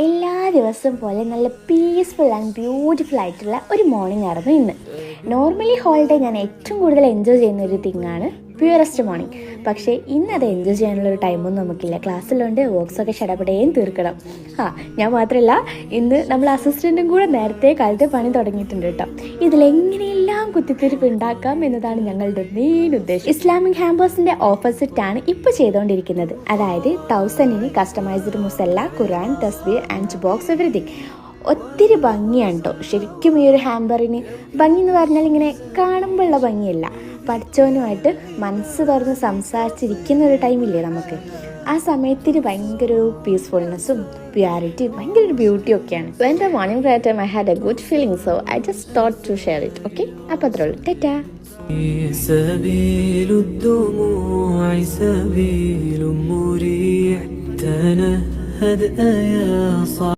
എല്ലാ ദിവസവും പോലെ നല്ല പീസ്ഫുൾ ആൻഡ് ബ്യൂട്ടിഫുൾ ആയിട്ടുള്ള ഒരു മോർണിംഗ് ആയിരുന്നു ഇന്ന്. നോർമലി ഹോളിഡേ ഞാൻ ഏറ്റവും കൂടുതൽ എൻജോയ് ചെയ്യുന്ന ഒരു തിങ്ങാണ് പ്യൂറസ്റ്റ് മോർണിംഗ്. പക്ഷേ ഇന്ന് അത് എൻജോയ് ചെയ്യാനുള്ളൊരു ടൈമൊന്നും നമുക്കില്ല. ക്ലാസ്സിലുണ്ട്, വർക്ക്സൊക്കെ ഷടപടേയും തീർക്കണം. ഞാൻ മാത്രമല്ല, ഇന്ന് നമ്മൾ അസിസ്റ്റൻറ്റും കൂടെ നേരത്തെ കാലത്തെ പണി തുടങ്ങിയിട്ടുണ്ട് കേട്ടോ. ഇതിലെങ്ങനെയെല്ലാം കുത്തിത്തിരിപ്പ് ഉണ്ടാക്കാം എന്നതാണ് ഞങ്ങളുടെ മെയിൻ ഉദ്ദേശം. ഇസ്ലാമിക് ഹാമ്പേഴ്സിൻ്റെ ഓപ്പോസിറ്റാണ് ഇപ്പോൾ ചെയ്തുകൊണ്ടിരിക്കുന്നത്. അതായത് 1000 കസ്റ്റമൈസ്ഡ് മുസല്ല, ഖുറാൻ, തസ്ബീർ ആൻഡ് ബോക്സ് എവറിത്തിങ്. ഒത്തിരി ഭംഗിയാണ് കേട്ടോ. ശരിക്കും ഈ ഒരു ഹാമ്പറിന് ഭംഗി എന്ന് പറഞ്ഞാൽ ഇങ്ങനെ കാണുമ്പോഴുള്ള ഭംഗിയല്ല, പഠിച്ചവനുമായിട്ട് മനസ്സ് തുറന്ന് സംസാരിച്ചിരിക്കുന്ന ഒരു ടൈമില്ലേ നമുക്ക്, ആ സമയത്തിന് ഭയങ്കര ഒരു പീസ്ഫുൾനെസ്സും പ്യൂരിറ്റിയും ഭയങ്കര ഒരു ബ്യൂട്ടിയും ഒക്കെയാണ്. When the morning prayer time I had a good feeling, so I just thought to share it. Okay, അപ്പോൾ അത്രേ ഉള്ളൂ. ടാറ്റാ. سبيل الدموع سبيل مريح تنهد يا صاحبي.